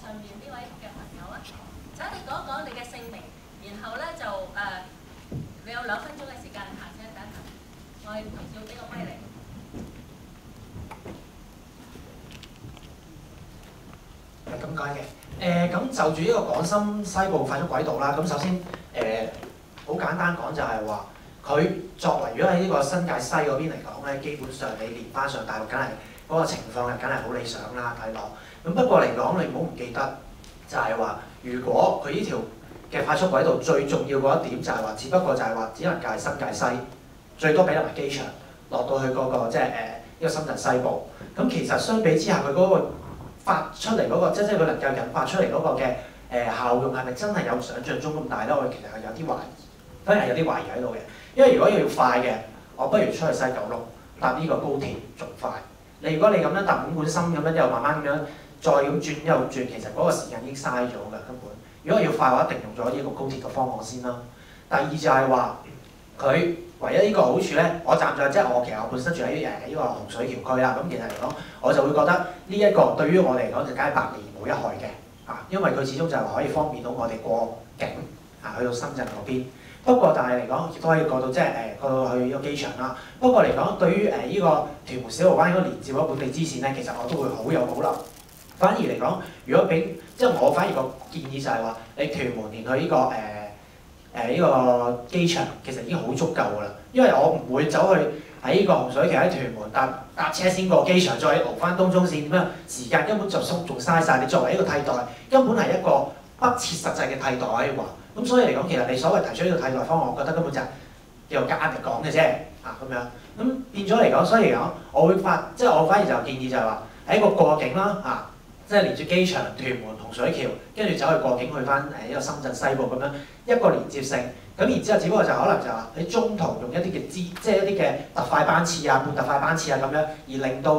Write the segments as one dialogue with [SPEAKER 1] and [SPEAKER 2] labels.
[SPEAKER 1] 上面呢位嘅朋友啊，請你講一講你嘅姓名，然後咧就你有2分鐘嘅時間行先，等一陣，我哋同事會俾個咪你。
[SPEAKER 2] 係咁解嘅。咁就住呢個港深西部快速軌道啦。咁首先好簡單講就係話，佢作為如果喺呢個新界西嗰邊嚟講咧，基本上你連翻上大陸，梗係嗰個情況係梗係好理想啦，睇落。咁不過嚟講，你唔好唔記得，就係話，如果佢呢條嘅快速軌道最重要嗰一點就係話，只不過就係話只能夠係新界西，最多俾得埋機場落到去嗰個即係呢個深圳西部。咁其實相比之下，佢嗰個發出嚟嗰個，即係佢能夠引發出嚟嗰個嘅效用係咪真係有想像中咁大咧？我其實係有啲懷疑，反而係有啲懷疑喺度嘅。因為如果要快嘅，我不如出去西九龍搭呢個高鐵仲快。如果你咁樣搭五管深咁樣，又慢慢咁樣再咁轉又轉，其實嗰個時間已經嘥咗㗎根本。如果要快嘅話，一定用咗呢個高鐵嘅方案先啦。第二就係話佢唯一呢個好處咧，我站在即係我其實我本身住喺呢個洪水橋區啦。咁其實嚟講，我就會覺得呢一個對於我哋嚟講就梗係百利而無一害嘅因為佢始終就係話可以方便到我哋過境去到深圳嗰邊。不過但係嚟講，亦都可以過到即係過到去呢個機場啦。不過嚟講，對於呢個屯門小蠔灣應該連接咗本地支線咧，其實我都會好有保留。反而嚟講，如果俾即係我反而個建議就係話，你屯門連去呢個呢個機場其實已經好足夠㗎啦。因為我唔會走去喺呢個洪水橋喺屯門搭車先過機場，再熬翻東涌線咁樣，時間根本就仲嘥晒。你作為一個替代，根本係一個不切實際嘅替代可以話。咁所以嚟講，其實你所謂提出呢個替代方案，我覺得根本就係叫做夾硬嚟講嘅啫咁樣。咁變咗嚟講，所以嚟講，我反而就建議就係話喺一個過境啦即係連住機場、屯門、洪水橋，跟住走去過境去翻呢個深圳西部咁樣一個連接性。咁然之後，只不過就可能就話喺中途用一啲嘅即係一啲嘅特快班次半特快班次咁樣，而令到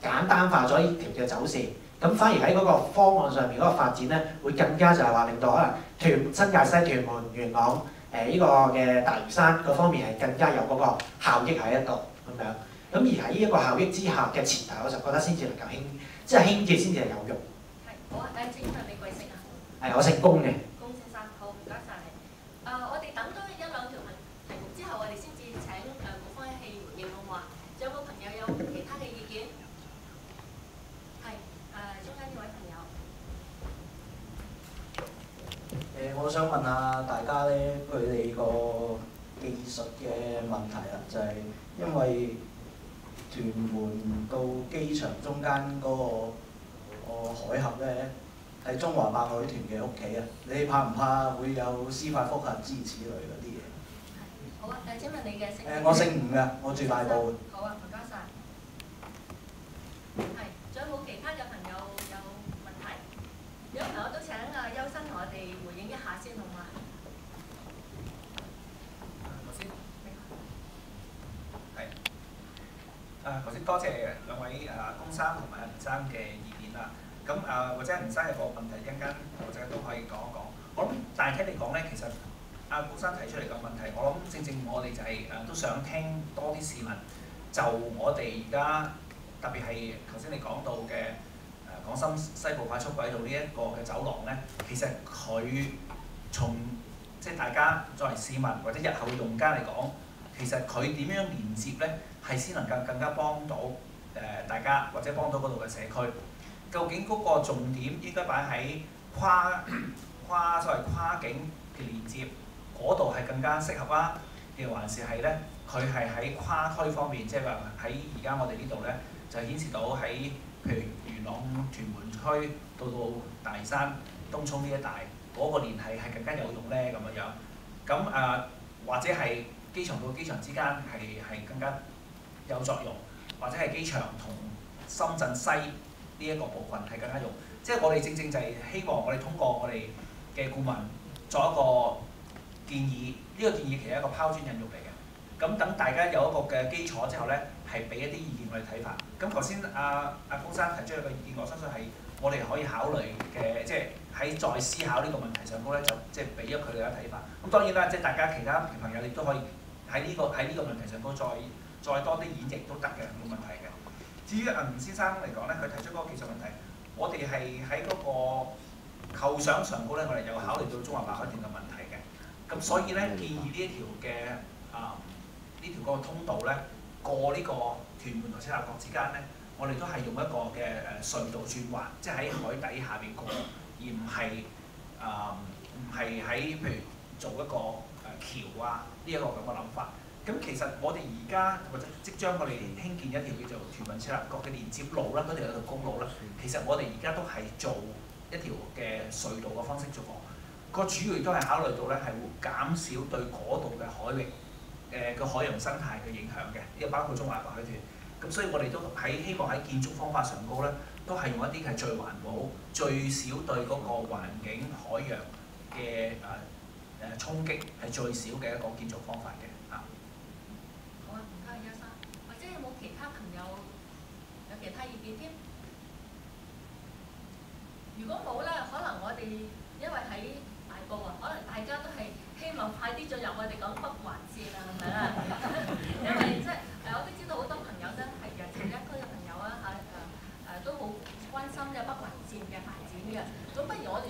[SPEAKER 2] 簡單化咗呢條嘅走線。咁反而喺嗰個方案上面嗰個發展咧，會更加就係話令到可能新界西、屯門、元朗呢個嘅大嶼山嗰方面係更加有嗰個效益喺一度咁樣。咁而喺呢一個效益之下嘅前提，我就覺得先至能夠即係興建先至係有用。
[SPEAKER 1] 係好啊，請問你貴姓啊？
[SPEAKER 2] 我姓龔嘅。
[SPEAKER 1] 龔先生，好，唔該晒你。我哋等多1、2條題目之後，我哋先至請局方一氣回應好唔好啊？仲有冇朋友有其他嘅意見？係中間呢位朋友。
[SPEAKER 3] 我想問下大家咧，佢哋個技術嘅問題啦，就係因為屯門到機場中間嗰個海峽咧，係中華白海豚嘅屋企啊！你怕唔怕會有司法覆核諸如此類嗰啲嘢？
[SPEAKER 1] 好啊，請問你嘅姓？
[SPEAKER 3] 我姓吳嘅，我住大埔。
[SPEAKER 1] 好啊，唔該晒。係，仲有冇其他嘅朋友有問題？如果朋友都請優生同我哋回應一下先好嗎？
[SPEAKER 4] 頭先多謝兩位龔生同埋吳生嘅意見啦。咁或者吳生有個問題，一陣間或者都可以講一講。我諗大體嚟講咧，其實龔生提出嚟嘅問題，我諗正我哋就係都想聽多啲市民就我哋而家特別係頭先你講到嘅港深西部快速軌道呢一個嘅走廊咧，其實佢從即係大家作為市民或者日後嘅用家嚟講，其實佢點樣連接咧？係先能夠更加幫到大家，或者幫到嗰度嘅社區。究竟嗰個重點應該擺喺所謂跨境嘅連接嗰度係更加適合啊？定還是係咧？佢係喺跨區方面，即係話喺而家我哋呢度咧，就顯示到喺譬如元朗屯門區到大嶼山、東涌呢一帶嗰個聯繫係更加有用咧咁樣。咁或者係機場到機場之間係更加有作用，或者係機場同深圳西呢一個部分係更加用。即係我哋正就係希望我哋通過我哋嘅顧問作一個建議，呢個建議其實係一個拋磚引玉嚟嘅。咁等大家有一個嘅基礎之後咧，係俾一啲意見我哋睇法。咁頭先阿龔生提出一個意見，我相信係我哋可以考慮嘅，即係喺再思考呢個問題上高咧，就即係俾咗佢哋嘅睇法。咁當然啦，即係大家其他朋友亦都可以喺呢個問題上高再多啲演繹都得嘅，冇問題嘅。至於吳先生嚟講咧，佢提出嗰個技術問題，我哋係喺嗰個構想上高咧，我哋有考慮到中環白海段嘅問題嘅。咁所以咧，建議呢一條嘅呢條嗰個通道咧，過呢個屯門同赤鱲角之間咧，我哋都係用一個嘅隧道轉環，即係喺海底下邊過，而唔係喺譬如做一個橋啊呢一個咁嘅諗法。咁其實我哋而家或者即將我哋興建一條叫做屯門赤鱲角嘅連接路啦，嗰條有條公路啦。其實我哋而家都係做一條嘅隧道嘅方式做過。個主要亦都係考慮到咧，係會減少對嗰度嘅海域嘅海洋生態嘅影響嘅，呢個包括中環白海豚。咁所以我哋都希望喺建築方法上高咧，都係用一啲係最環保、最少對嗰個環境海洋嘅衝擊係最少嘅一個建築方法嘅嚇。
[SPEAKER 1] 好啊，唔該，邱生。或者有冇其他朋友有其他意見添？如果冇咧，可能我哋因為喺大埔啊，可能大家都係希望快啲進入我哋講北環線啊，係咪啦？因為即係我都知道好多朋友咧係由前一區嘅朋友啊都好關心呢個北環線嘅發展嘅。咁不如我哋